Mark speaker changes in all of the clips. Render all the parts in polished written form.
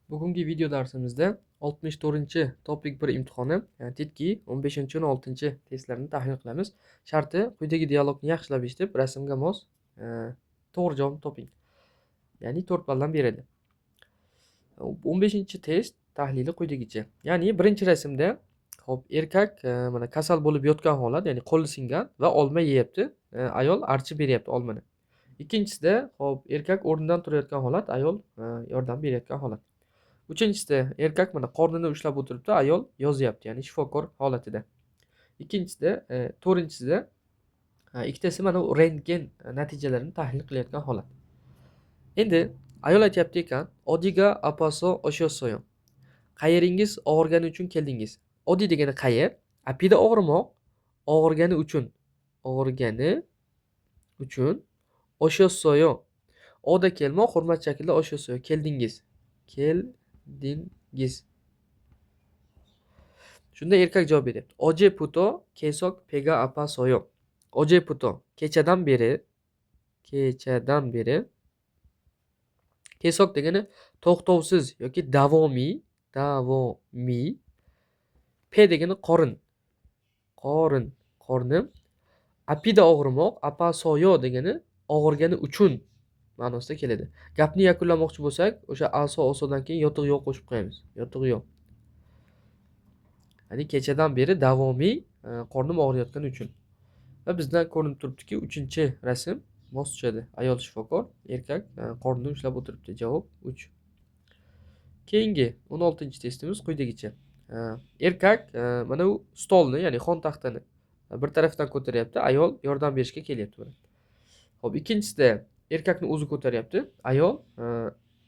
Speaker 1: Bugungi video darsimizda 64-toplik 1 imtihoni, yani TETKI 15-16 testlarini tahlil qilamiz. Sharti quyidagi dialogni yaxshilab eshitib, rasmga mos e, to'g'ri javobni toping. Ya'ni 4 balldan beradi. 15-test tahlili quyidagicha. Ya'ni birinchi rasmda erkak mana kasal bo'lib yotgan holat, ya'ni qo'li singan va olma yeyapti. Ayol archib beryapti olmani. Ikkinchisida erkak o'rnidan turayotgan holat, ayol yordam berayotgan holat. Uchinchisida erkak mana qornini ushlab o'tiribdi, ayol yozyapti, ya'ni shifokor holatida. Ikkinchisida, to'rtinchisida ikkitasi mana u rentgen natijalarini tahlil qilayotgan holat. Endi ayol aytyapti ekan, "Odiga apaso oshosoyo." Qayeringiz og'rigani uchun keldingiz. Odi degani qayer, apida og'rimoq, og'rigani uchun. Og'rigani uchun oshosoyo. Oda kelmoq, hurmat shaklida oshosoyo. Keldingiz. Keldingiz. Shunda erkak javob beryapti. Oje puto kesok pega apasoyo. Oje puto kechadan beri kesok degani to'xtovsiz yoki davomiy P degani qorin. Qornim. Apida og'rimoq, apasoyo degani og'rigani uchun ma'nosida keladi. Gapni yakunlamoqchi bo'lsak, o'sha osodan keyin yotiq yo'q qo'shib qo'yamiz. Yotiq yo'q. Ya'ni kechadan beri davomiy qornim og'riyotgani uchun. Va bizdan ko'rinib turibdiki, 3-rasm mos tushadi. Ayol shifokor, erkak qornini ushlab o'tiribdi. Javob 3. Keyingi 16-testimiz quyidagicha. Erkak mana u stolni, ya'ni xon taxtani bir tarafdan ko'taryapti, ayol yordam berishga kelyapti buni. Xo'p, ikkinchisida erkakni o'zi ko'taryapti, ayol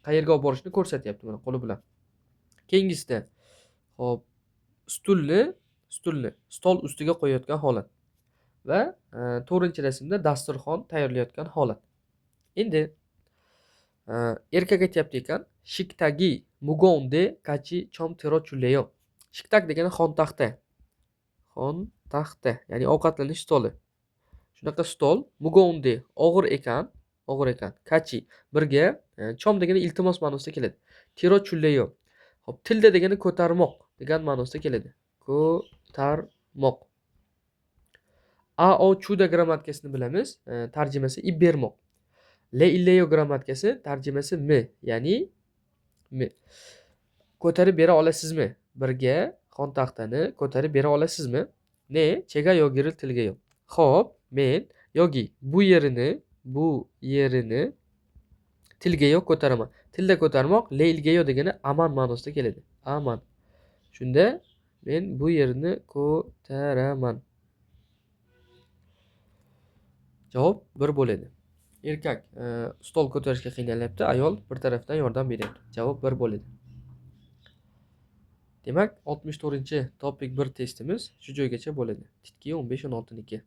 Speaker 1: qayerga olib borishni ko'rsatyapti mana qo'li bilan. Keyingisida xo'p, stulni stol ustiga qo'yayotgan holat. Va 4-rasmda dasturxon tayyorlayotgan holat. Endi erkak aytyapti ekan, "Shiktagi mugonde kachi chom tero chuleyo." Shiktak degani xon taxta. Xon taxta, ya'ni ovqatlanish stoli. Shunaqa stol, mugonde og'ir ekan. Kachi birga, chom degani iltimos ma'nosida keladi. Tiro chuleyo. Xo'p, tilda degani ko'tarmoq degan ma'nosida keladi. Ko'tarmoq. A o chuda grammatikasini bilamiz. Tarjimasi ib bermoq. Le illeyo grammatikasi tarjimasi mi, ya'ni mi. Ko'tarib bera olasizmi? Birga xon taxtani ko'tarib bera olasizmi? Ne chega yogiril tilga yo'q. Xo'p, men yogi bu yerini tilga yo'q ko'taraman. Tilda ko'tarmoq le ilgayo degani aman ma'nosida keladi. Aman. Shunda men bu yerini ko'taraman. Javob 1 bo'ladi. Erkak stol ko'tarishga qiynalyapti, ayol bir tarafdan yordam beryapti. Javob 1 bo'ladi. Demak, 64-toplik 1 testimiz shu joygacha bo'ladi. TETKI 15-16niki.